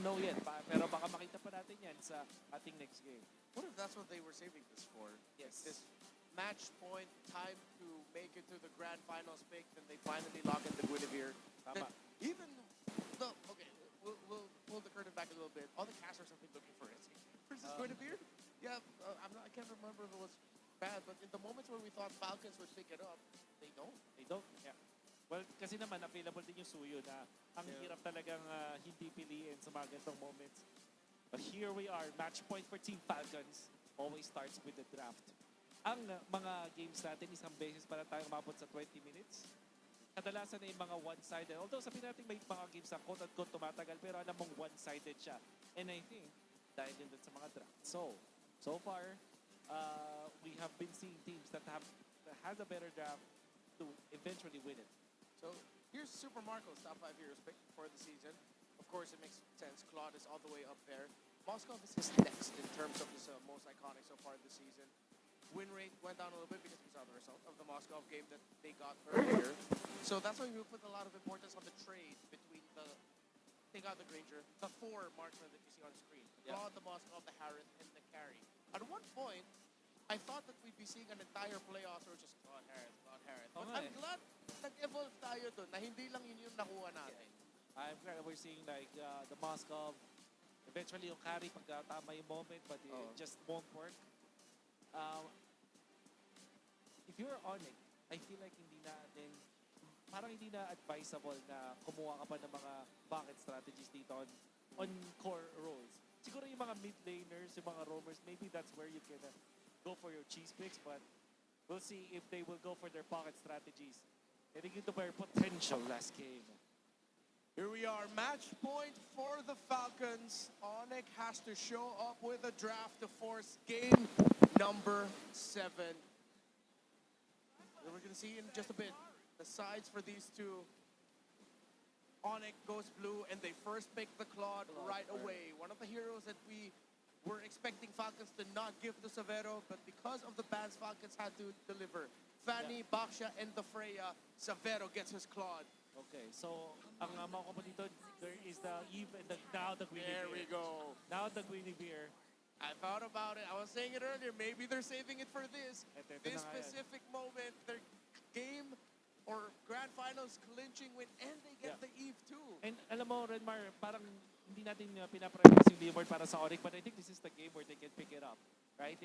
know yet. Pero baka makita pa natin yan sa ating next game. What if that's what they were saving this for? Yes. This match point, time to make it to the grand finals pick, then they finally lock in the Guinevere. Tama. Even the, okay, we'll pull the curtain back a little bit. All the casters have been looking for it. Versus Guinevere? Yeah, I can't remember if it was bad, but in the moments where we thought Falcons would pick it up, they don't. They don't. Yeah. Well, kasi naman available din yung Suyo na ang hirap talagang hindi piliin sa mga ganitong moments. But here we are, match point for Team Falcons. Always starts with the draft. Ang mga games natin, isang beses para tayo umabot sa 20 minutes. Kadalasan ay mga one-sided. Although sabihin natin may mga games na quote-unquote tumatagal, pero alam mong one-sided siya. And I think, dahil din sa mga draft. So far, we have been seeing teams that has a better draft to eventually win it. So here's Super Marco's top 5 heroes picked for the season. Of course, it makes sense. Claude is all the way up there. Moskov is his next in terms of his most iconic so far this season. Win rate went down a little bit because we saw the result of the Moskov game that they got earlier. So that's why we put a lot of importance on the trade between the, take out the Granger, the 4 marksmen that you see on screen. The Claude, the Moskov, the Harith, and the Carry. At one point, I thought that we'd be seeing an entire playoffs or just Claude Harith, Claude Harith. But I'm glad nag-evolve tayo doon na hindi lang yun yung nakuha natin. I'm glad we're seeing like the Moskov, eventually yung Carry pagkatama yung moment, but it just won't work. If you're ONIC, I feel like parang hindi na advisable na kumuha ka pa ng mga bucket strategies dito on core roles. Siguro yung mga mid laners, yung mga roamers, maybe that's where you can go for your cheese picks, but we'll see if they will go for their pocket strategies. Heading into their potential last game. Here we are, match point for the Falcons. ONIC has to show up with a draft to force game number 7. And we're going to see in just a bit the sides for these two. ONIC goes blue, and they first pick the Claude right away. One of the heroes that we were expecting Falcons to not give to Severo, but because of the bans Falcons had to deliver. Fanny, Baksha, and the Freya, Severo gets his Claude. Okay, so ang mga ko dito, there is the Eve and now the Guinevere. There we go. Now the Guinevere. I thought about it. I was saying it earlier. Maybe they're saving it for this. This specific moment, their game or grand finals clinching win, and they get the Eve too. And alam mo, Renmar, parang hindi natin pinapractice yung Leeward para sa ONIC, but I think this is the game where they can pick it up. Right?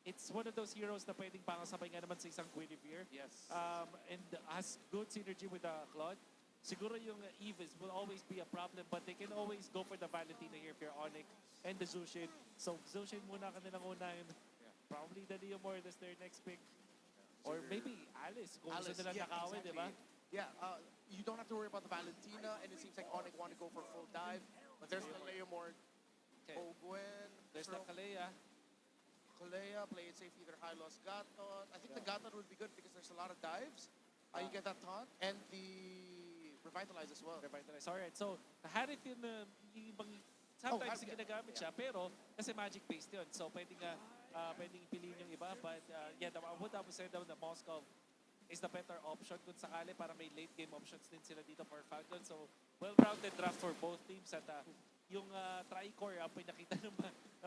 It's one of those heroes na pwedeng pangasabay nga naman sa isang Guinevere. Yes. And has good synergy with Claude. Siguro yung Eve will always be a problem, but they can always go for the Valentina here if you're ONIC and the Zushin. So Zushin muna kanilang unahin. Probably the Leo Mord is their next pick. Or maybe Alice, kung gusto nila nakawin, di ba? Yeah, you don't have to worry about the Valentina, and it seems like ONIC want to go for full dive. But there's the Leo Mord. Okay. Ogwen. There's the Kalea. Kalea, play it safe, either high loss Gatot. I think the Gatot would be good because there's a lot of dives. You get that taunt, and the Revitalize as well. Revitalize. Alright, so Harith yun, sometimes ginagamit siya, pero kasi magic based yun. So pwedeng piliin yung iba, but yeah, I would have said that the Moskov is the better option kung sakali para may late game options din sila dito for Falcons. So well-rounded draft for both teams at yung tri-core ang pinakita ng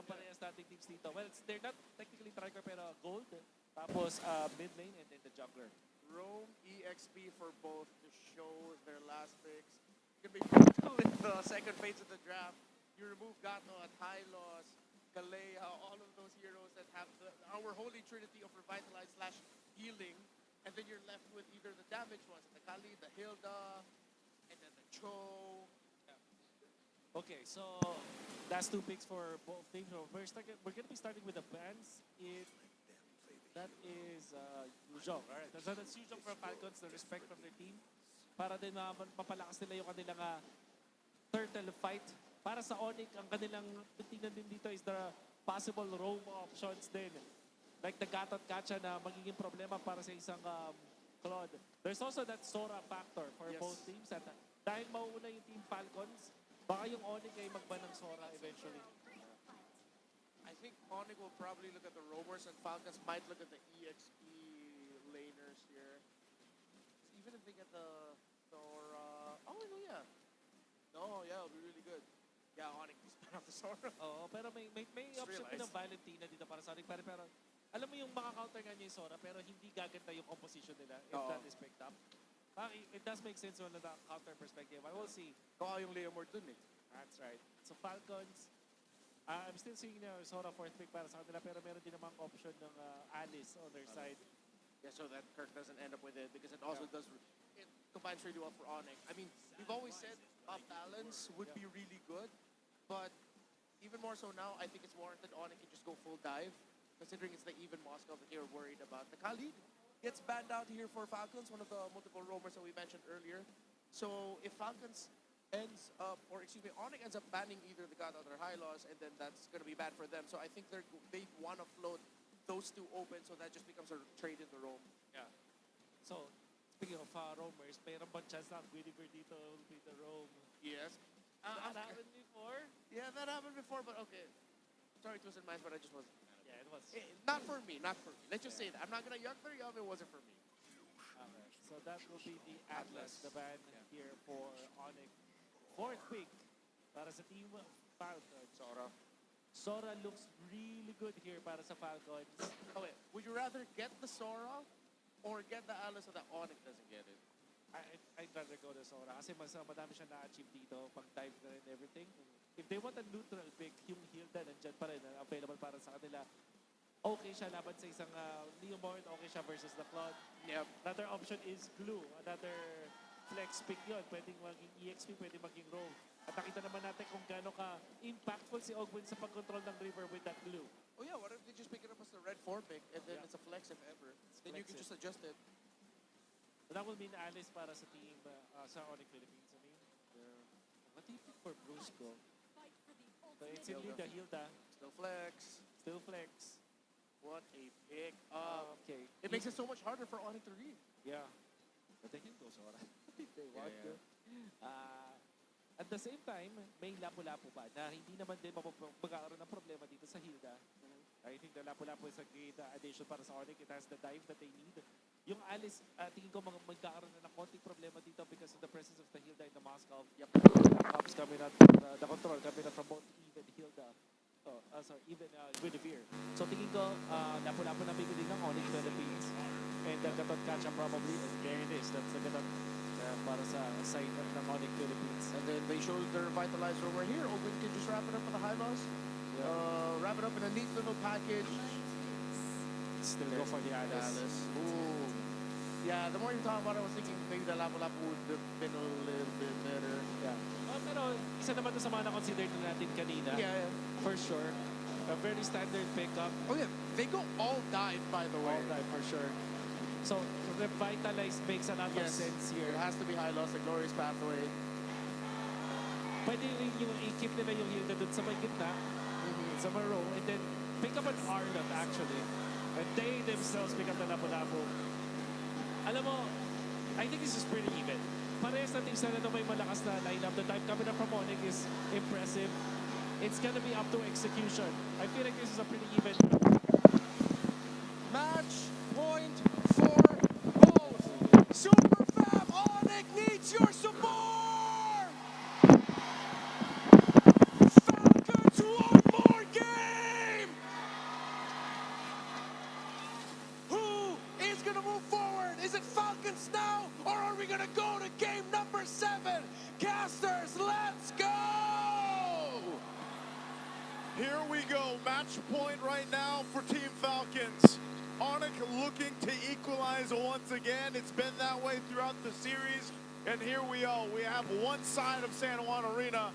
parehas nating teams dito. Well, they're not technically tri-core pero gold, tapos mid lane and then the jungler. Roam EXP for both to show their last picks. It can be brutal in the second phase of the draft. You remove Gato at high loss, Kalea, all of those heroes that have our holy trinity of revitalize / healing, and then you're left with either the damaged ones, the Kali, the Hilda, and then the Cho. Okay, so that's 2 picks for both teams. So we're going to be starting with the bans. That is Yuzhong. Alright, so that's Yuzhong from Falcons, the respect from their team. Para din mapalakas nila yung kanilang turtle fight. Para sa ONIC, ang kanilang tingnan din dito is the possible roam options din. Like the Gatot Gacha na magiging problema para sa isang Claude. There's also that Sora factor for both teams. At dahil mauuna yung Team Falcons, baka yung ONIC ay magban ng Sora eventually. I think ONIC will probably look at the roamers, and Falcons might look at the EXP laners here. Even if they get the Sora... Oh, yeah. No, yeah, it'll be really good. Yeah, ONIC is fan of the Sora. Oo, pero may Just option din ng realized. Valentina dito para sa Sonic. Pero alam mo yung maka-counter nga niya yung Sora, pero hindi gaganda yung composition nila if Oo. that is picked up. It does make sense on the counter perspective. I will see. Baka yung Leomord dun eh. That's right. So Falcons, I'm still seeing Sora fourth pick para sa kanila, pero meron din namang option ng Alice on their side. Yeah, so that Kirk doesn't end up with it because it also does. It combines really well for ONIC. I mean, we've always said balance would be really good, but even more so now, I think it's warranted ONIC can just go full dive, considering it's the even Moscow that you're worried about. The Khalid gets banned out here for Falcons, one of the multiple roamers that we mentioned earlier. So if Falcons ends up, or excuse me, ONIC ends up banning either the God or their high loss, and then that's going to be bad for them. So I think they want to float those two open, so that just becomes a trade in the roam. Yeah. So, speaking of roamers, mayroon bang chance na ang Guinevere dito will be the roam? Yes. That happened before? Yeah, that happened before, but okay. Sorry, Twisted Minds, but I just wasn't. Yeah, it was. Not for me, not for me. Let's just say that. I'm not going to yuck their yum, it wasn't for me. Okay. So that will be the Atlas, the ban here for ONIC. Fourth pick para sa team Falcons. Sora looks really good here para sa Falcons. Okay, would you rather get the Sora or get the Atlas so that ONIC doesn't get it? I'd rather go to Sora kasi madami siya na-achieve dito, pang-dive na rin everything. If they want a neutral pick, yung Hilda nandyan pa rin, available para sa kanila. Okay siya laban sa isang Leomord, okay siya versus the Claude. Yep. Another option is Glue, another flex pick yun. Pwedeng maging EXP, pwedeng maging Rogue. At nakita naman natin kung gaano ka-impactful si Ogwin sa pag-control ng river with that Glue. Oh yeah, what if they just pick it up as the red 4 pick and then it's a flex if ever? Then you can just adjust it. So that will mean Alice para sa team sa ONIC Philippines. I mean, what do you pick for Brusco? So it's indeed the Hilda. Still flex. Still flex. What a pick. Okay. It makes it so much harder for ONIC to read. Yeah. But they can go Sora if they want to. At the same time, may lapu-lapu pa na hindi naman din magkakaroon ng problema dito sa Hilda. I think the lapu-lapu is a great addition para sa ONIC. It has the dive that they need. Yung Alice, tingin ko magkakaroon na ng konting problema dito because of the presence of the Hilda in the Moscow. Yep. Comes coming out, the control coming out from both even Hilda. Even Guinevere. So tingin ko, lapu-lapu na bigyan din ng ONIC Philippines. And the Gatot Kacha probably, and there it is. That's the Gatot para sa side ng ONIC Philippines. And then they showed their revitalized rover here. Ogwin can just wrap it up with a high loss. Wrap it up in a neat little package. Still go for the Alice. Ooh. Yeah, the more you talk about it, I was thinking maybe the Lapu-Lapu would have been a little bit better. Yeah. Pero isa naman to sa mga na-consider natin kanina. Yeah. For sure. A very standard pickup. Oh yeah, they go all dive, by the way. All time for sure. So, revitalized makes a lot of sense here. It has to be high loss, a glorious pathway. Pwede rin yung i-keep nila yung Hilda dun sa may gitna, sa may row, and then pick up an Arnott actually. And they themselves pick up the Lapu-Lapu. Alam mo, I think this is pretty even. Parehas na teams na may malakas na lineup. The time coming up from ONIC is impressive. It's gonna be up to execution. I feel like this is a pretty even. Match point for both. Super Fab ONIC needs your support! Falcons one more game! Who is gonna move forward? Is it Falcons now, or are we gonna go to game number 7? Casters, let's go! Here we go, match point right now for Team Falcons. ONIC looking to equalize once again. It's been that way throughout the series. And here we are. We have one side of San Juan Arena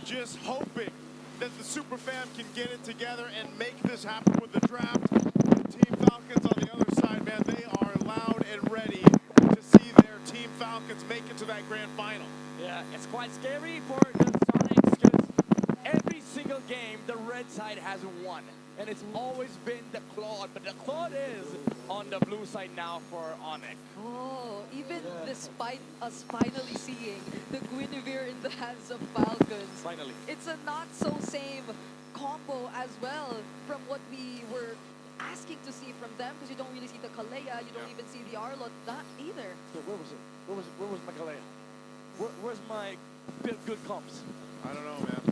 just hoping that the Super Fam can get it together and make this happen with the draft. And Team Falcons on the other side, man, they are loud and ready to see their Team Falcons make it to that grand final. Yeah, it's quite scary for the Sonics because every single game the red side hasn't won. And it's always been the Claude, but the Claude is on the blue side now for ONIC. Oh, even despite us finally seeing the Guinevere in the hands of Falcons, Finally. it's a not so same combo as well from what we were asking to see from them, because you don't really see the Kalea, you don't even see the Arlot, not either. So where was it? Where was my Kalea? Where's my good comps? I don't know, man.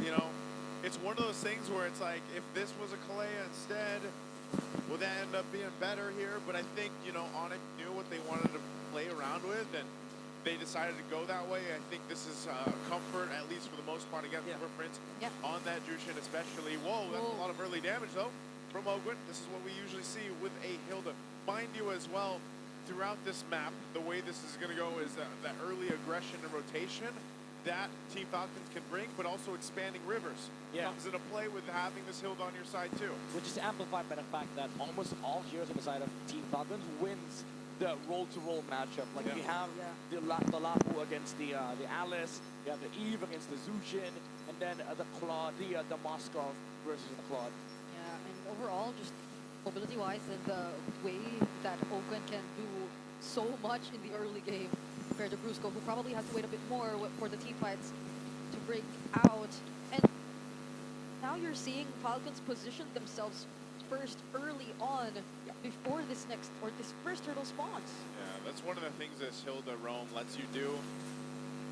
You know, it's one of those things where it's like, if this was a Kalea instead, would that end up being better here? But I think, you know, ONIC knew what they wanted to play around with, and they decided to go that way. I think this is comfort, at least for the most part, against Footprints on that Jushin especially. Whoa, that's a lot of early damage, though, from Ogwin. This is what we usually see with a Hilda. Mind you as well, throughout this map, the way this is going to go is that early aggression and rotation that Team Falcons can bring, but also expanding rivers comes into play with having this Hilda on your side too. Which is amplified by the fact that almost all heroes on the side of Team Falcons wins the roll-to-roll matchup. Like you have the Lapu against the Alice, you have the Eve against the Zushin, and then the Claude, the Moskov versus the Claude. Yeah, and overall, just mobility-wise and the way that Ogun can do so much in the early game compared to Brusco, who probably has to wait a bit more for the team fights to break out. And now you're seeing Falcons position themselves first early on before this first turtle spawns. Yeah, that's one of the things this Hilda roam lets you do.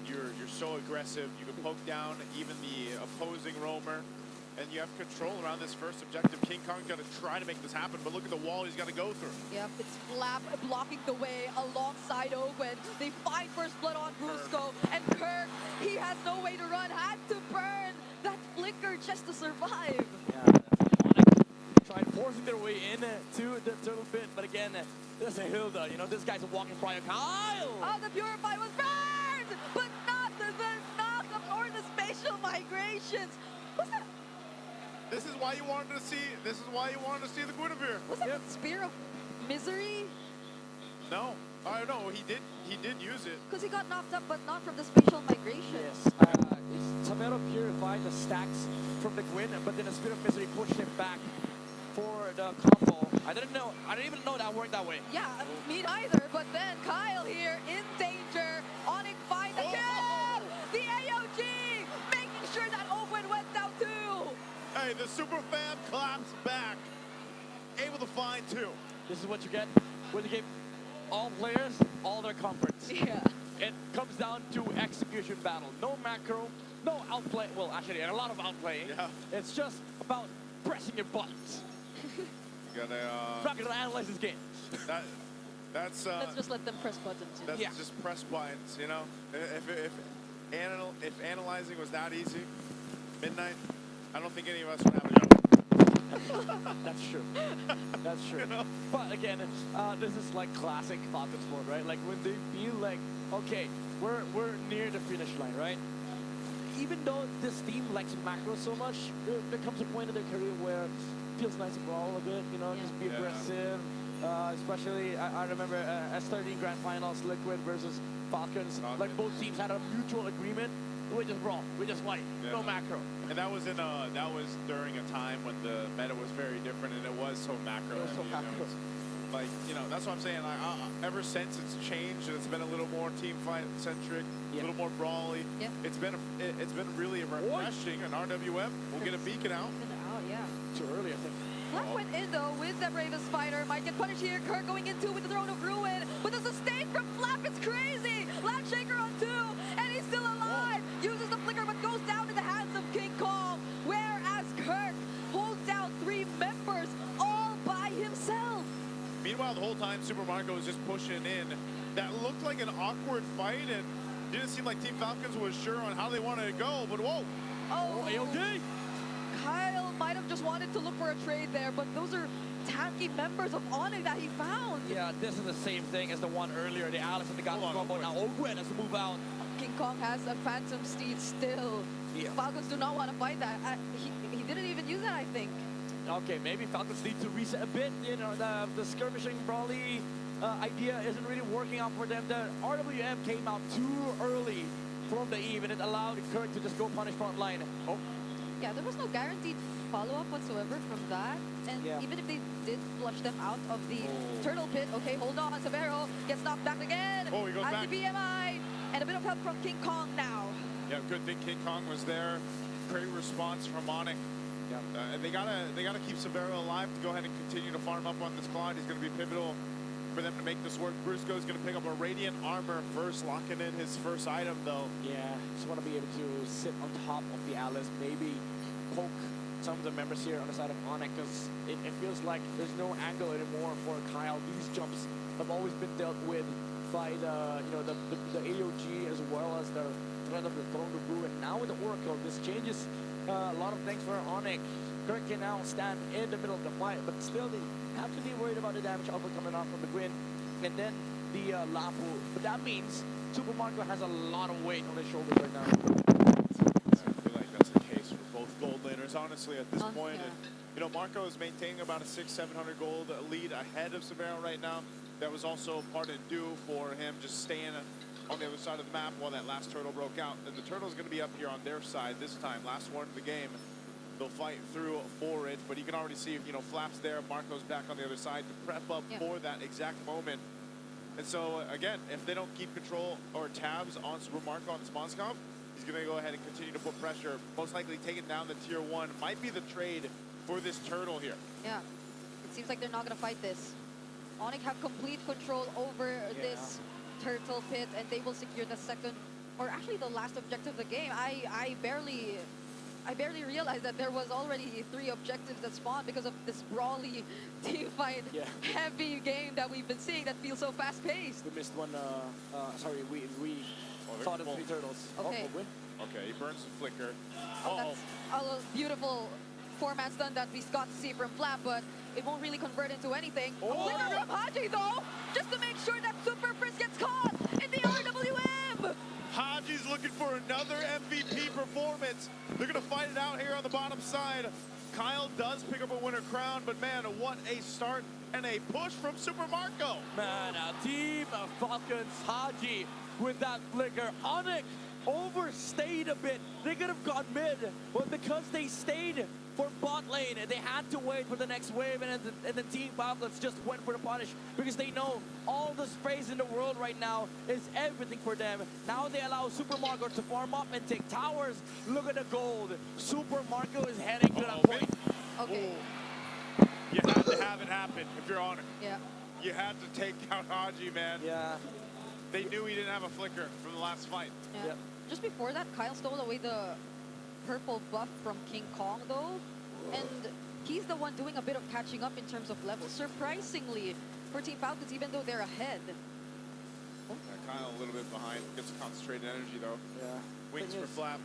You're so aggressive. You can poke down even the opposing roamer, and you have control around this first objective. King Kong's got to try to make this happen, but look at the wall he's got to go through. Yep, it's Flap blocking the way alongside Owen. They find first blood on Brusco, and Kirk, he has no way to run, had to burn that flicker just to survive. Yeah, ONIC tried forcing their way in to the turtle pit, but again, there's a Hilda. You know, this guy's a walking prior. Kyle! Oh, the Purify was burned, but not the knock-up or the spatial migrations. What's that? This is why you wanted to see. This is why you wanted to see the Guinevere. Was that the Spear of Misery? No, I don't know. He did use it. Because he got knocked up, but not from the spatial migration. Yes, Tamero purified the stacks from the Gwyn, but then the Spear of Misery pushed him back for the combo. I didn't even know that worked that way. Yeah, me neither. But then Kyle here in danger. ONIC find the kill. The AOG making sure that Owen went down too. Hey, the super fam claps back. Able to find two. This is what you get when you give all players all their comforts. Yeah. It comes down to execution battle. No macro, no outplay. Well, actually, a lot of outplaying. Yeah. It's just about pressing your buttons. You gotta. Not gonna analyze this game. That's. Let's just let them press buttons. That's just press buttons. You know, if analyzing was that easy, midnight, I don't think any of us would have a job. That's true. That's true. You know? But again, this is like classic Falcons mode, right? Like when they feel like, okay, we're near the finish line, right? Even though this team likes macro so much, there comes a point in their career where it feels nice to brawl a bit, you know, just be aggressive. Especially, I remember S17 Grand Finals, Liquid versus Falcons. Like both teams had a mutual agreement. We just brawl, we just fight, no macro. And that was during a time when the meta was very different, and it was so macro. It was so macro. Like, you know, that's what I'm saying. Ever since it's changed and it's been a little more team fight centric, a little more brawly. Yeah. It's been really refreshing. An RWM, we'll get a beacon out. Oh yeah. Too early, I think. Flap went in though with the bravest fighter. Might get punished here. Kirk going in two with the Throne of Ruin. With the sustain from Flap, it's crazy. Land Shaker on two, and he's still alive. Uses the flicker, but goes down in the hands of King Kong. Whereas Kirk holds down three members all by himself. Meanwhile, the whole time Super Marco was just pushing in. That looked like an awkward fight, and didn't seem like Team Falcons was sure on how they wanted to go. But whoa! Oh, AOD! Kyle might have just wanted to look for a trade there, but those are tanky members of ONIC that he found. Yeah, this is the same thing as the one earlier. The Alice and the Goblin combo. Now Ogwen has to move out. King Kong has a Phantom Steed still. Yeah. Falcons do not want to fight that. He didn't even use that, I think. Okay, maybe Falcons need to reset a bit. You know, the skirmishing brawly idea isn't really working out for them. The RWM came out too early from the Eve, and it allowed Kirk to just go punish front line. Oh. Yeah, there was no guaranteed follow-up whatsoever from that. And even if they did flush them out of the turtle pit, okay, hold on, Severo gets knocked back again. Oh, he goes back. The BMI, and a bit of help from King Kong now. Yeah, good thing King Kong was there. Great response from ONIC. Yeah. They gotta keep Severo alive to go ahead and continue to farm up on this Claude. He's gonna be pivotal for them to make this work. Brusco is going to pick up a Radiant Armor first, locking in his first item, though. Yeah, just want to be able to sit on top of the Alice, maybe poke some of the members here on the side of ONIC, because it feels like there's no angle anymore for Kyle. These jumps have always been dealt with by the, you know, the AOG as well as the threat of the Throne of Ruin. Now with the Oracle, this changes a lot of things for ONIC. Kirk can now stand in the middle of the fight, but still they have to be worried about the damage output coming off from the Gwyn and then the Lapu. But that means Super Marco has a lot of weight on his shoulders right now. I feel like that's the case for both gold laners, honestly, at this point. Yeah. And, you know, Marco is maintaining about a 600-700 gold lead ahead of Severo right now. That was also part of due for him just staying on the other side of the map while that last turtle broke out. And the turtle's going to be up here on their side this time. Last one of the game. They'll fight through for it, but you can already see, you know, Flap's there. Marco's back on the other side to prep up for that exact moment. And so, again, if they don't keep control or tabs on Super Marco on Sponskov, he's going to go ahead and continue to put pressure. Most likely taking down the tier 1. Might be the trade for this turtle here. Yeah, it seems like they're not going to fight this. ONIC have complete control over this turtle pit, and they will secure the second, or actually the last objective of the game. I barely realized that there was already 3 objectives that spawned because of this brawly team fight heavy game that we've been seeing that feels so fast-paced. We missed one, sorry, we saw the 3 turtles. Okay. Okay, he burns the flicker. That's a beautiful 4-man stun that we got to see from Flap, but it won't really convert into anything. A flicker from Haji, though, just to make sure that Super Prince gets caught in the RWM. Haji's looking for another MVP performance. They're going to fight it out here on the bottom side. Kyle does pick up a winner crown, but man, what a start and a push from Super Marco. Man, a team of Falcons, Haji with that flicker. ONIC overstayed a bit. They could have gone mid, but because they stayed for bot lane, they had to wait for the next wave, and the Team Falcons just went for the punish because they know all the sprays in the world right now is everything for them. Now they allow Super Marco to farm up and take towers. Look at the gold. Super Marco is heading to that point. Okay. You had to have it happen if you're on it. Yeah. You had to take out Haji, man. Yeah. They knew he didn't have a flicker from the last fight. Yeah. Just before that, Kyle stole away the purple buff from King Kong, though. And he's the one doing a bit of catching up in terms of level. Surprisingly, for Team Falcons, even though they're ahead. Yeah, Kyle a little bit behind. Gets concentrated energy, though. Yeah. Wings for Flap.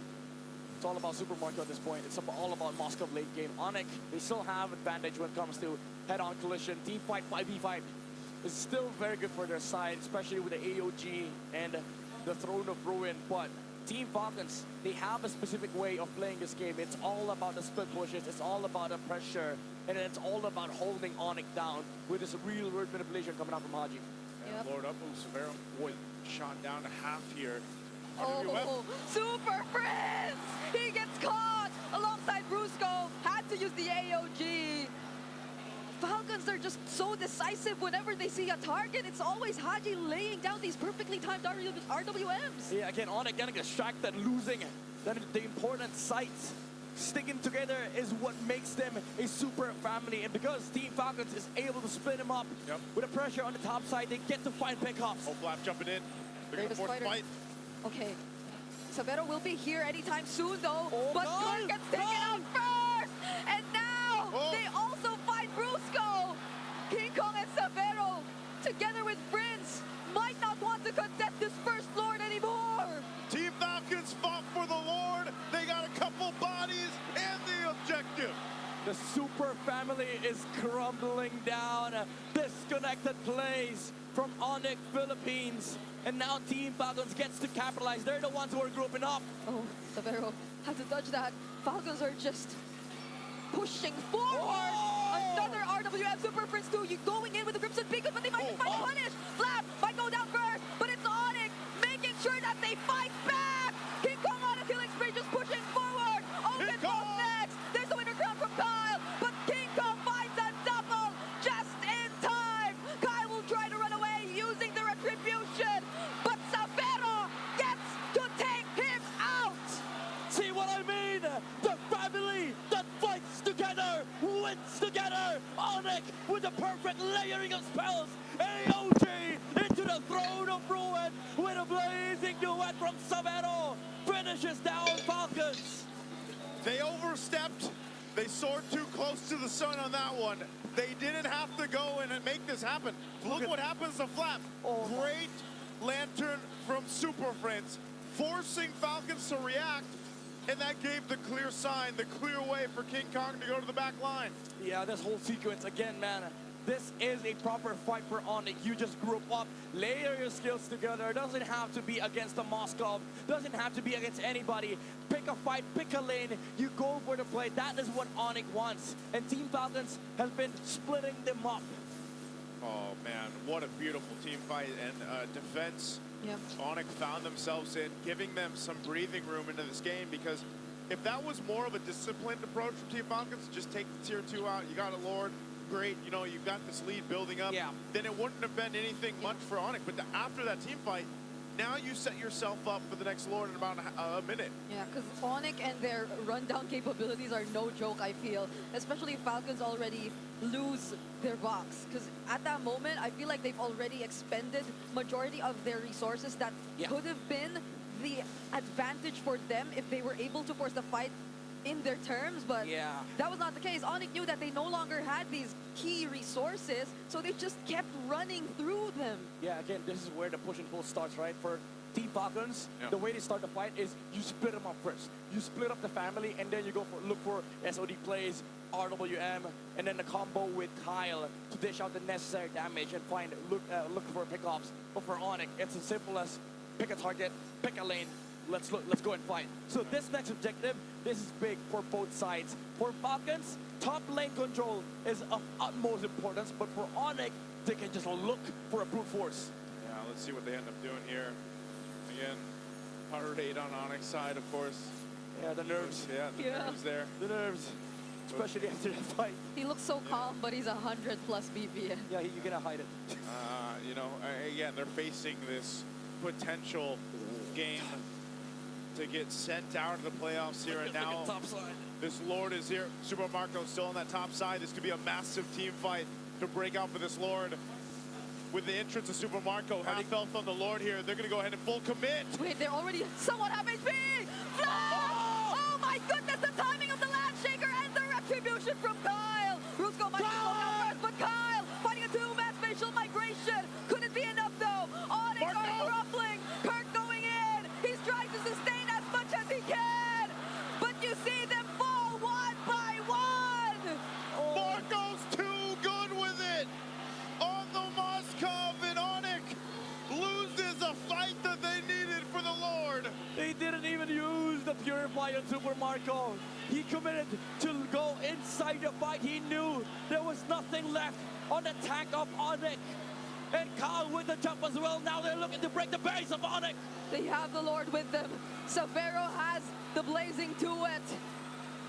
It's all about Super Marco at this point. It's all about Moscow late game. ONIC, they still have advantage when it comes to head-on collision. Team fight, 5v5 is still very good for their side, especially with the AOG and the Throne of Ruin. But Team Falcons, they have a specific way of playing this game. It's all about the split pushes, it's all about the pressure, and it's all about holding ONIC down with this real world manipulation coming out from Haji. And Lord up, Severo boy shot down to half here. Oh, Super Prince! He gets caught alongside Brusco. Had to use the AOG. Falcons are just so decisive whenever they see a target. It's always Haji laying down these perfectly timed RWMs. Yeah, again, ONIC getting distracted, losing the important sites. Sticking together is what makes them a super family. And because Team Falcons is able to split them up with the pressure on the top side, they get to find pickups. Oh, Flap jumping in. They're going to force the fight. Okay. Severo will be here anytime soon, though. Oh, but Clark gets taken out first! And now they also fight Brusco! King Kong and Severo, together with Prince, might not want to contest this first Lord anymore! Team Falcons fought for the Lord. They got a couple bodies and the objective. The super family is crumbling down. Disconnected plays from ONIC Philippines. And now Team Falcons gets to capitalize. They're the ones who are grouping up. Oh, Severo had to dodge that. Falcons are just pushing forward. Another RWM Super Prince 2 going in with the Crimson Beacon, but they might find a punish. Flap might go down first, but it's ONIC making sure that they fight back. King Kong on a killing spree, just pushing forward. Open goes next. There's the winner crown from Kyle, but King Kong finds a double just in time. Kyle will try to run away using the retribution, but Severo gets to take him out. See what I mean? The family that fights together, wins together. ONIC with the perfect layering of spells. AOG into the throne of ruin with a blazing duet from Savero. Finishes down Falcons. They overstepped. They soared too close to the sun on that one. They didn't have to go in and make this happen. Look what happens to Flap. Oh. Great lantern from Super Friends, forcing Falcons to react, and that gave the clear sign, the clear way for King Kong to go to the back line. Yeah, this whole sequence, again, man, this is a proper fight for ONIC. You just group up, layer your skills together. It doesn't have to be against the Moscow. Doesn't have to be against anybody. Pick a fight, pick a lane. You go for the play. That is what ONIC wants. And Team Falcons has been splitting them up. Oh man, what a beautiful team fight and defense. Yeah. ONIC found themselves in, giving them some breathing room into this game, because if that was more of a disciplined approach from Team Falcons, just take the tier 2 out, you got a Lord, great, you know, you've got this lead building up, Yeah. then it wouldn't have been anything much for ONIC. But after that team fight, now you set yourself up for the next Lord in about a minute. Yeah, because ONIC and their rundown capabilities are no joke, I feel. Especially if Falcons already lose their box. Because at that moment, I feel like they've already expended majority of their resources that could have been the advantage for them if they were able to force the fight in their terms, but that was not the case. ONIC knew that they no longer had these key resources, so they just kept running through them. Yeah, again, this is where the push and pull starts, right? For Team Falcons, the way they start the fight is you split them up first. You split up the family, and then you go for look for SOD plays, RWM, and then the combo with Kyle to dish out the necessary damage and find look for pickups. But for ONIC, it's as simple as pick a target, pick a lane. Let's go and fight. So this next objective, this is big for both sides. For Falcons, top lane control is of utmost importance, but for ONIC, they can just look for a brute force. Yeah, let's see what they end up doing here. Again, heart rate on ONIC's side, of course. Yeah, the nerves. Yeah, the nerves there. The nerves, especially after that fight. He looks so calm, but he's 100+ BPM. Yeah, you're gonna hide it. You know, again, they're facing this potential game to get sent out of the playoffs here, and now top side. this Lord is here. Super Marco still on that top side. This could be a massive team fight to break out for this Lord. With the entrance of Super Marco, half health on the Lord here. They're going to go ahead and full commit. Wait, they're already somewhat half HP! Oh my goodness, the timing of the land shaker and the retribution from Kyle! Rusko might be going out first, but Kyle fighting a 2-man facial migration. Could it be enough though? ONIC are ruffling. Kirk going in. He's trying to sustain as much as he can. But you see them fall one by one. Marco's too good with it. On the Moskov, and ONIC loses a fight that they needed for the Lord. They didn't even use the Purify on Super Marco. He committed to go inside the fight. He knew there was nothing left on the tank of ONIC. And Kyle with the jump as well. Now they're looking to break the base of ONIC. They have the Lord with them. Savero has the blazing duet.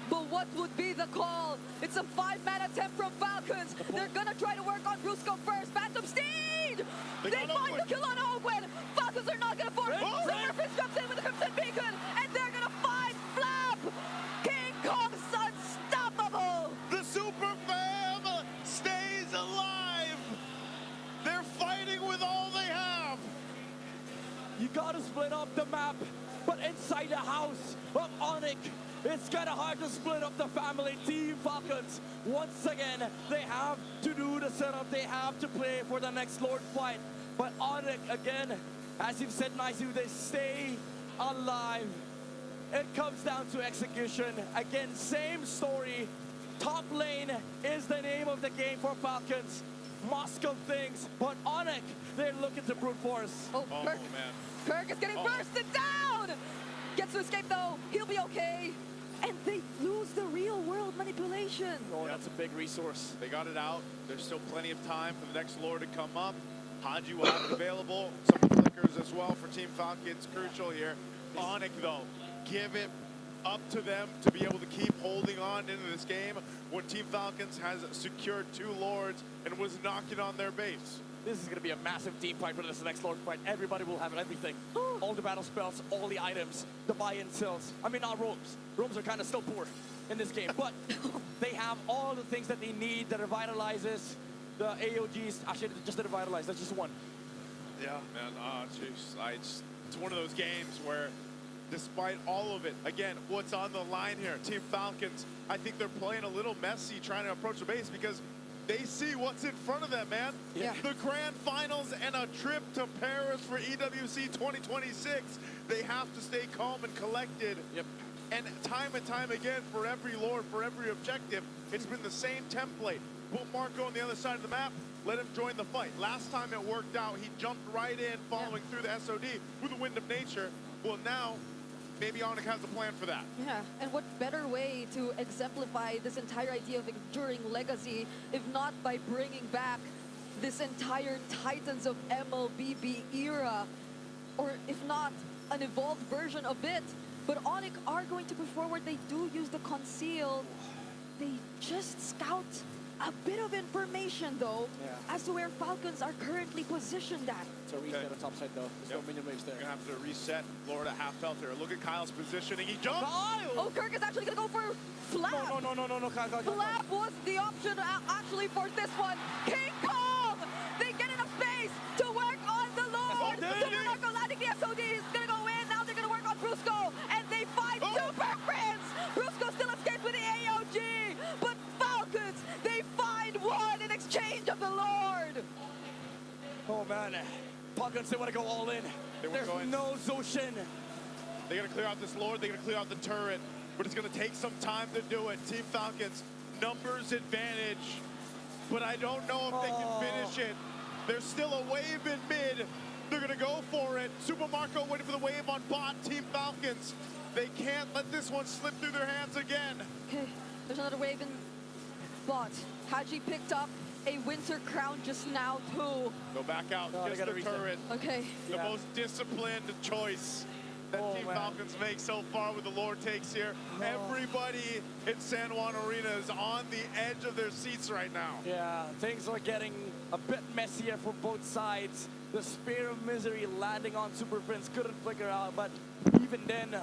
But what would be the call? It's a 5-man attempt from Falcons. They're gonna try to work on Rusko first. Phantom Steed! They find the kill on Owen. Falcons are not gonna force. Silverfish jumps in with the Crimson Beacon, and they're gonna find Flap! King Kong's unstoppable! The Super Fam stays alive. They're fighting with all they have. You gotta split up the map, but inside the house of ONIC, it's kind of hard to split up the family. Team Falcons, once again, they have to do the setup. They have to play for the next Lord fight. But ONIC, again, as you've said nicely, they stay alive. It comes down to execution. Again, same story. Top lane is the name of the game for Falcons. Moscow things, but ONIC, they're looking to brute force. Oh, Kirk. Man. Kirk is getting bursted down! Gets to escape though. He'll be okay. And they lose the real world manipulation. Oh, that's a big resource. They got it out. There's still plenty of time for the next Lord to come up. Haji will have it available. Some flickers as well for Team Falcons. Crucial here. ONIC, though, give it up to them to be able to keep holding on into this game when Team Falcons has secured 2 Lords and was knocking on their base. This is going to be a massive team fight for this next Lord fight. Everybody will have everything. All the battle spells, all the items, the buy-in cells. I mean, not roams. Roams are kind of still poor in this game, but they have all the things that they need, the revitalizes, the AOGs actually just did revitalize. That's just one. Yeah, man. Jeez. It's one of those games where, despite all of it, again, what's on the line here? Team Falcons, I think they're playing a little messy trying to approach the base because they see what's in front of them, man. Yeah. The grand finals and a trip to Paris for EWC 2026. They have to stay calm and collected. Yep. And time again, for every lord, for every objective, it's been the same template. Put Marco on the other side of the map, let him join the fight. Last time it worked out, he jumped right in, following through the SOD with the wind of nature. Well, now, maybe ONIC has a plan for that. Yeah, and what better way to exemplify this entire idea of enduring legacy if not by bringing back this entire Titans of MLBB era, or if not an evolved version of it. But ONIC are going to push forward. They do use the conceal. They just scout a bit of information though as to where Falcons are currently positioned at. So reset on top side though. There's no minion waves there. You're gonna have to reset Florida half health here. Look at Kyle's positioning. He jumped. Oh, Kirk is actually gonna go for Flap. No, Kyle. Flap was the option actually for this one. King Kong! They get enough space to work on the Lord. Super landing the SOD is gonna go in. Now they're gonna work on Brusco. And they find Super Prince! Brusco still escapes with the AOG. But Falcons, they find one in exchange of the Lord. Oh man. Falcons, they want to go all in. There's no Zoshin. They're gonna clear out this Lord. They're gonna clear out the turret. But it's gonna take some time to do it. Team Falcons, numbers advantage. But I don't know if they can finish it. There's still a wave in mid. They're gonna go for it. Super Marco waiting for the wave on bot. Team Falcons, they can't let this one slip through their hands again. Okay, there's another wave in bot. Haji picked up a winter crown just now too. Go back out, No, they just gotta the reset. turret. Okay. The most disciplined choice that Team Falcons make so far with the Lord takes here. Everybody in San Juan Arena is on the edge of their seats right now. Yeah, things are getting a bit messier for both sides. The Spear of Misery landing on Super Prince couldn't figure out, but even then,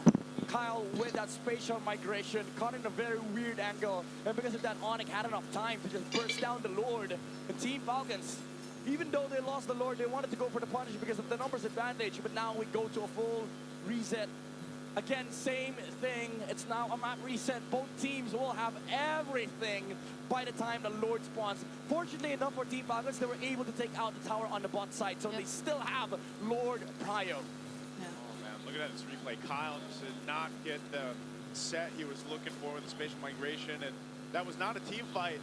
Kyle with that spatial migration caught in a very weird angle, and because of that, ONIC had enough time to just burst down the Lord. And Team Falcons, even though they lost the Lord, they wanted to go for the punish because of the numbers advantage, but now we go to a full reset. Again, same thing. It's now a map reset. Both teams will have everything by the time the Lord spawns. Fortunately enough for Team Falcons, they were able to take out the tower on the bot side, so they still have Lord Prio. Oh man, look at this replay. Kyle just did not get the set he was looking for with the spatial migration, and that was not a team fight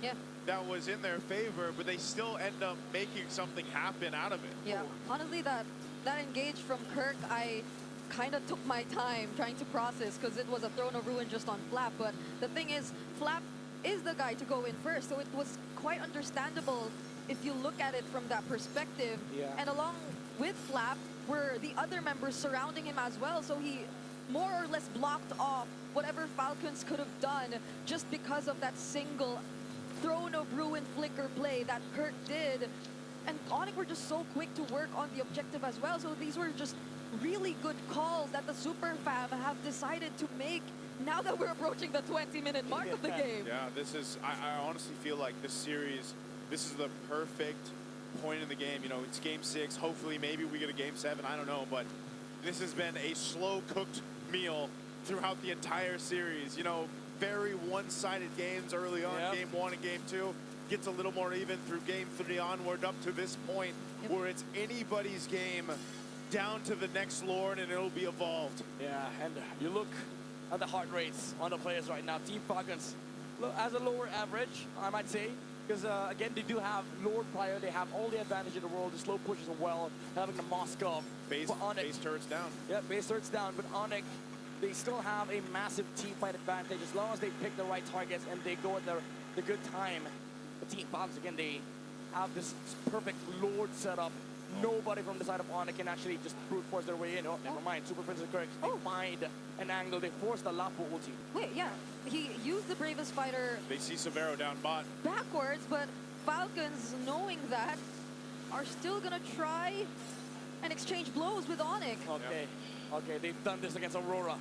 that was in their favor, but they still end up making something happen out of it. Yeah, honestly, that engage from Kirk, I kind of took my time trying to process because it was a Throne of Ruin just on Flap. But the thing is, Flap is the guy to go in first, so it was quite understandable if you look at it from that perspective. And along with Flap were the other members surrounding him as well, so he more or less blocked off whatever Falcons could have done just because of that single Throne of Ruin flicker play that Kirk did. And ONIC were just so quick to work on the objective as well, so these were just really good calls that the Super Fam have decided to make now that we're approaching the 20-minute mark of the game. Yeah, this is, I honestly feel like this series, this is the perfect point in the game. You know, it's game 6. Hopefully, maybe we get a game 7. I don't know, but this has been a slow-cooked meal throughout the entire series. You know, very one-sided games early on, game 1 and game 2. Gets a little more even through game 3 onward up to this point where it's anybody's game down to the next Lord and it'll be evolved. Yeah, and you look at the heart rates on the players right now. Team Falcons as a lower average, I might say, because again, they do have Lord Prior, they have all the advantage in the world, the slow pushes as well, having the Moskov. Base turrets down. Yeah, base turrets down, but ONIC, they still have a massive team fight advantage as long as they pick the right targets and they go at the good time. The Team Falcons, again, they have this perfect Lord setup. Nobody from the side of ONIC can actually just brute force their way in. Oh, never mind. Super Prince and Kirk, they find an angle. They force the Lapo ulti. Wait, yeah. He used the Bravest Fighter. They see Severo down bot. Backwards, but Falcons, knowing that, are still going to try and exchange blows with ONIC. Okay. Okay, they've done this against Aurora.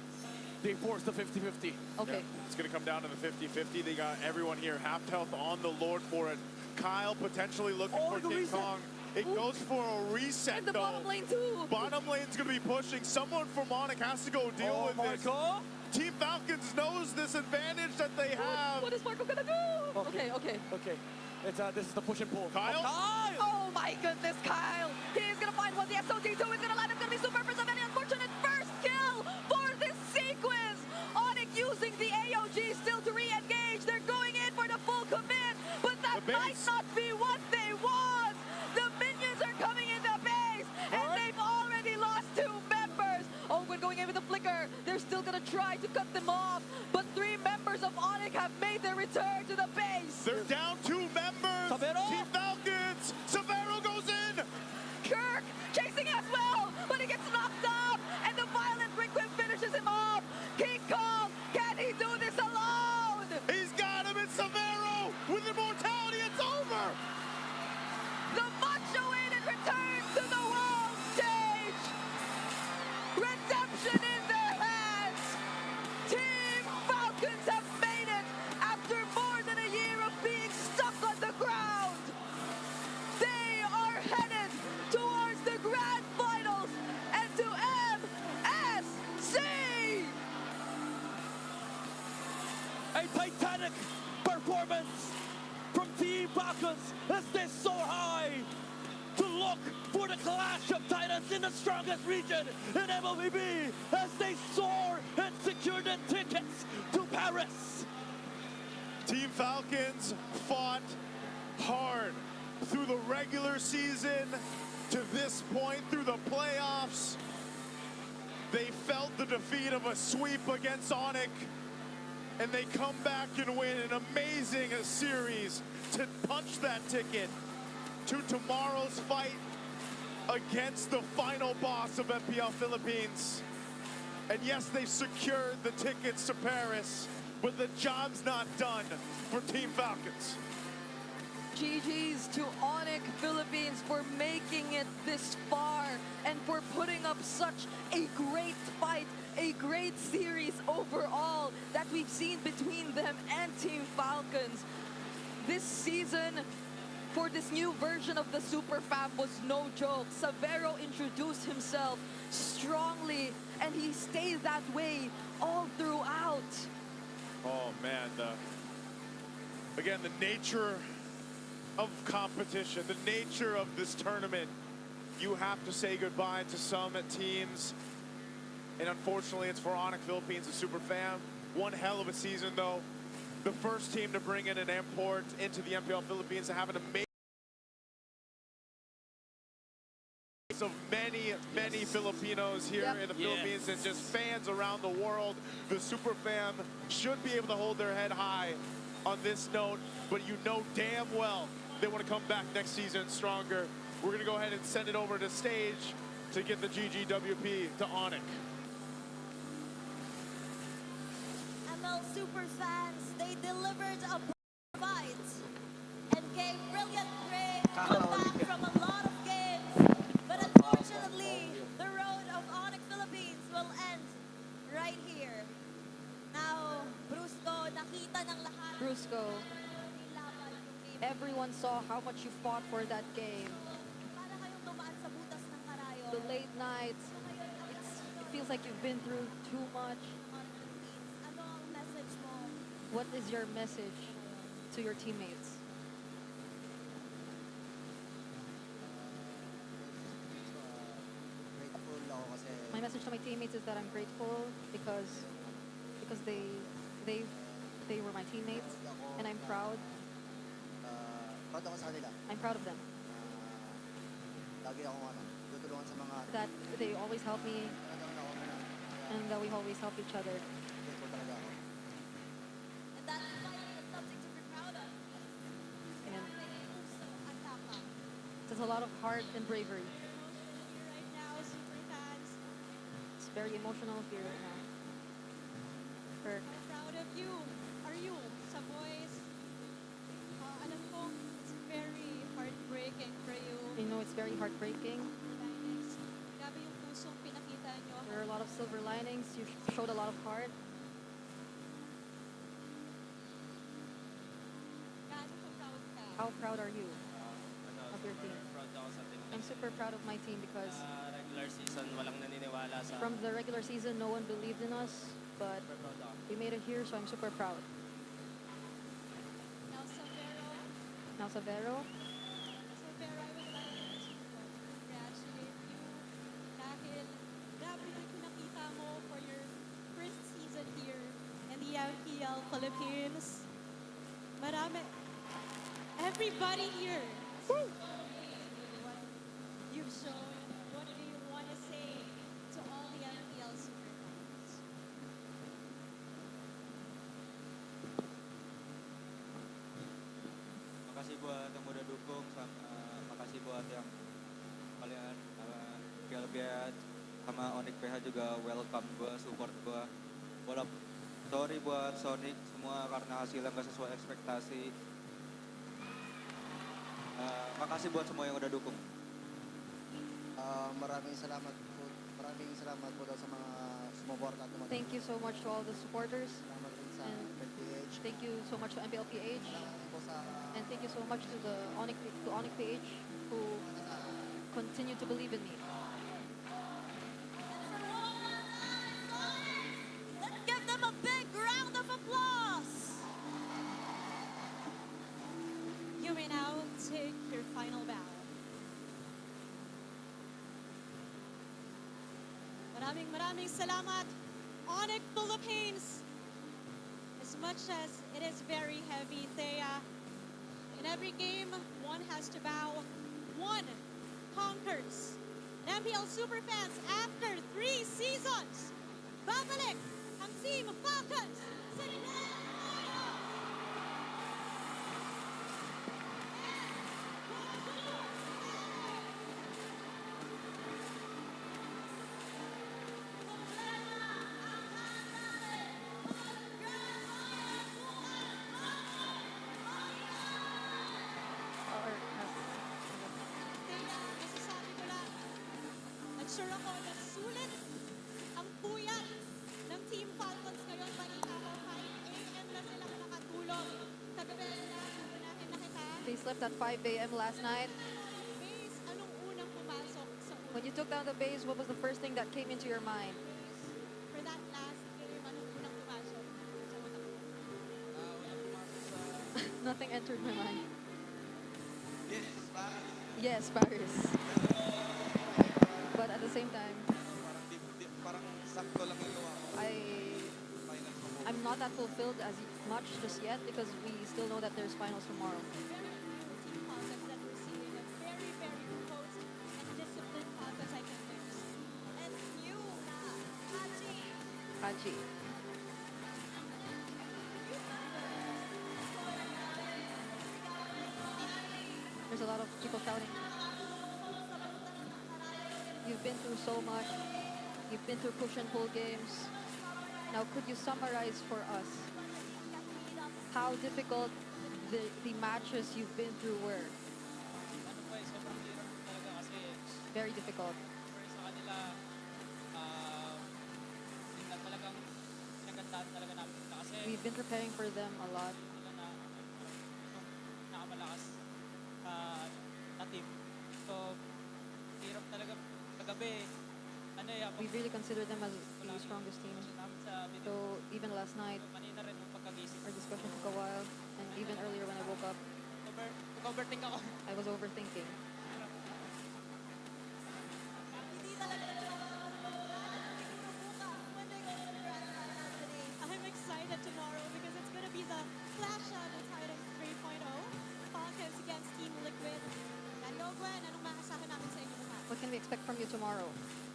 They forced the 50-50. Okay. It's going to come down to the 50-50. They got everyone here half health on the Lord for it. Kyle potentially looking Oh, for the King reset. Kong. It goes for a reset And the though. bottom lane too. Bottom lane's gonna be pushing. Someone from ONIC has to go deal Oh, with this. Marco. Team Falcons knows this advantage that they have. What is Marco gonna do? Okay, okay. Okay. It's this is the push and pull. Kyle? Kyle! Oh my goodness, Kyle! He's gonna find one. The SOT2 is gonna land. It's gonna be super for somebody. Unfortunate first kill for this sequence. ONIC using the AOG still to re-engage. They're going in for the full commit, but that The might base. not be what they want. The minions are coming in the base, and they've already lost 2 members. Owen going in with a flicker. They're still gonna try to cut them off, but 3 members of ONIC have made their return to the base. They're down 2 members. Savero. Team Falcons. Savero goes in. Kirk chasing as well, but he gets knocked off, and the violent Requiem finishes him off. King Kong, can he do this alone? He's got him. It's Savero with immortality. It's over. The much-awaited return to the world stage. Redemption in their hands. Team Falcons have made it after more than a year of being stuck on the ground. They are headed towards the grand finals and to MSC. A titanic performance from Team Falcons as they soar high to look for the clash of titans in the strongest region in MLBB as they soar and secure the tickets to Paris. Team Falcons fought hard through the regular season to this point, through the playoffs. They felt the defeat of a sweep against ONIC, and they come back and win an amazing series to punch that ticket to tomorrow's fight against the final boss of MPL Philippines. And yes, they've secured the tickets to Paris, but the job's not done for Team Falcons. GG's to ONIC Philippines for making it this far and for putting up such a great fight, a great series overall that we've seen between them and Team Falcons. This season, for this new version of the Super Fam, was no joke. Savero introduced himself strongly, and he stayed that way all throughout. Oh man, again, the nature of competition, the nature of this tournament, you have to say goodbye to some teams, and unfortunately it's for ONIC Philippines, the Super Fam. One hell of a season though. The first team to bring in an import into the MPL Philippines, to have an amazing of many Filipinos here in the Philippines and just fans around the world. The Super Fam should be able to hold their head high on this note, but you know damn well they want to come back next season stronger. We're going to go ahead and send it over to stage to get the GGWP to ONIC. ML Super fans, they delivered a fight and gave brilliant comeback from a lot of games. But unfortunately, the road of ONIC Philippines will end right here. Now, Brusco, nakita ng lahat. Brusco, everyone saw how much you fought for that game. Para kayong dumaan sa butas ng karayo. The late nights, it feels like you've been through too much. Ano ang message mo? What is your message to your teammates? Grateful ako kasi My message to my teammates is that I'm grateful because they were my teammates, and I'm proud. proud ako sa kanila. I'm proud of them. Lagi akong tutulungan sa mga That they always help me, talagang ako na and that we always help each other. grateful talaga ako. And that's something to be proud of. And Puso at tapang. there's a lot of heart and bravery. Right now, super fans, It's very emotional here right now. Kirk, I'm proud of you. Are you? Sa boys, alam ko, it's very heartbreaking for you. I know it's very heartbreaking. Linings. Grabe yung pusong pinakita nyo. There are a lot of silver linings. You showed a lot of heart. Gaano ka proud ka? How how proud are you of your team? Proud ako sa team. I'm super proud of my team because Regular season, walang naniniwala sa from the regular season, no one believed in us, but super proud ako. we made it here, so I'm super proud. Now, Savero, Now, Savero, Savero, I would like to congratulate you dahil grabe yung pinakita mo for your first season here in the MPL Philippines. Marami. Everybody here. What you've shown. What do you want to say to all the MPL superfans? Makasih buat yang udah dukung, makasih buat yang kalian PLBH sama ONIC PH juga welcome gua, support gua. Walaupun sorry buat Sonic semua karena hasilnya nggak sesuai ekspektasi. Makasih buat semua yang udah dukung. Maraming salamat po daw sa mga sumuporta at tumutulong. thank you so much to all the supporters. Salamat din sa And FLCN. Thank you so much to MPLPH. Salamat po sa And thank you so much to the ONIC PH who continue to believe in me. Let's give them a big round of applause. You may now take your final bow. Maraming salamat, ONIC Philippines. As much as it is very heavy, Thea, in every game, one has to bow, one conquers. And MPL Superfans, after 3 seasons, babalik ang Team Falcons sa Or, Teka, masasabi ko lang, nag-sure ako na sulit ang puyat ng Team Falcons ngayon. Balita ko, 5 a.m. na silang nakatulog. Kagabi na, unahin na kita. they slept at 5 a.m. last night. Base, anong unang pumasok sa When you took down the base, what was the first thing that came into your mind? For that last game, anong unang pumasok sa utak mo? Nothing entered my mind. Yes, Paris. But at the same time, Parang sakto lang yung gawa ko. I'm not that fulfilled as much just yet because we still know that there's finals tomorrow. Team Falcons that we're seeing, a very, very composed and disciplined Falcons I can lose. And you na, Haji. Haji. There's a lot of people shouting. You've been through so much. You've been through push and pull games. Now, could you summarize for us how difficult the matches you've been through were? Ano po sobrang hirap talaga kasi Very difficult. for sa kanila, yun na talagang pinagandaan talaga namin sila kasi We've been preparing for them a lot. sila na yung nakamalakas na team. So, hirap talaga kagabi. Ano We really consider them as the strongest team. namin sa video. So even last night, Manina rin yung pagkagising. our discussion took a while, and even earlier when I woke up, Overthink ako. I was overthinking. Hindi talaga I'm excited tomorrow because it's gonna be the Flash Out of Titans 3.0. Falcons against Team Liquid. Dario Gwen, anong maasahan namin sa inyo bukas? What can we expect from you tomorrow?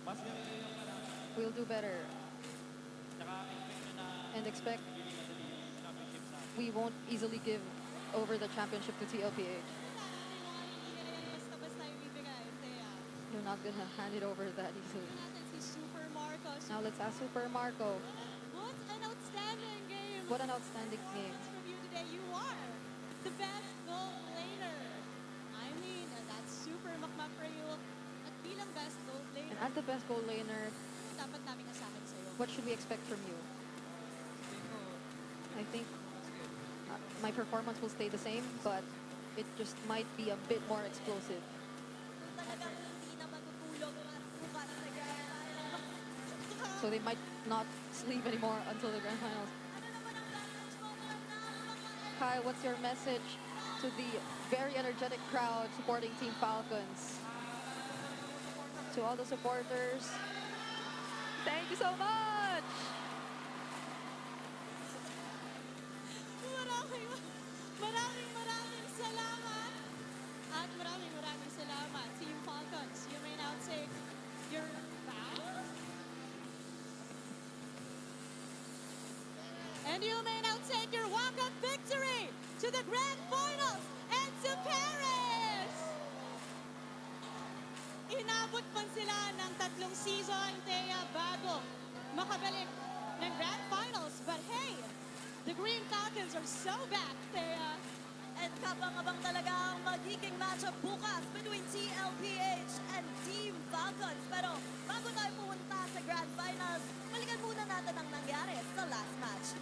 Mas ganun yung We'll do better Tsaka expect nyo na and expect championship sa atin. we won't easily give over the championship to TLPH. Hindi ka yan basta-basta ibibigay. Thea. You're not gonna hand it over that easily. Natin si Super Marcos. Now let's ask Super Marco. What an outstanding game. What an outstanding game. From you today, you are the best goal laner. I mean, that's super makmak for you. At bilang best goal And laner, as the best goal laner, dapat namin asahan sa'yo. what should we expect from you? I think my performance will stay the same, but it just might be a bit more explosive. Talagang hindi na matutulog para bukas sa grand final. So they might not sleep anymore until the grand finals. Ano naman ang message mo para napaka- Kai, what's your message to the very energetic crowd supporting Team Falcons? To all the supporters, thank you so much! Maraming salamat. At maraming salamat, Team Falcons. You may now take your bow. And you may now take your walk-up victory to the grand finals and to Paris! Inabot man sila ng 3 season, Thea, bago makabalik ng grand finals. But hey, the Green Falcons are so back, Thea. And kabang-abang talaga ang magiging matchup bukas between TLPH and Team Falcons. Pero bago tayo pumunta sa grand finals, balikan muna natin ang nangyari sa last match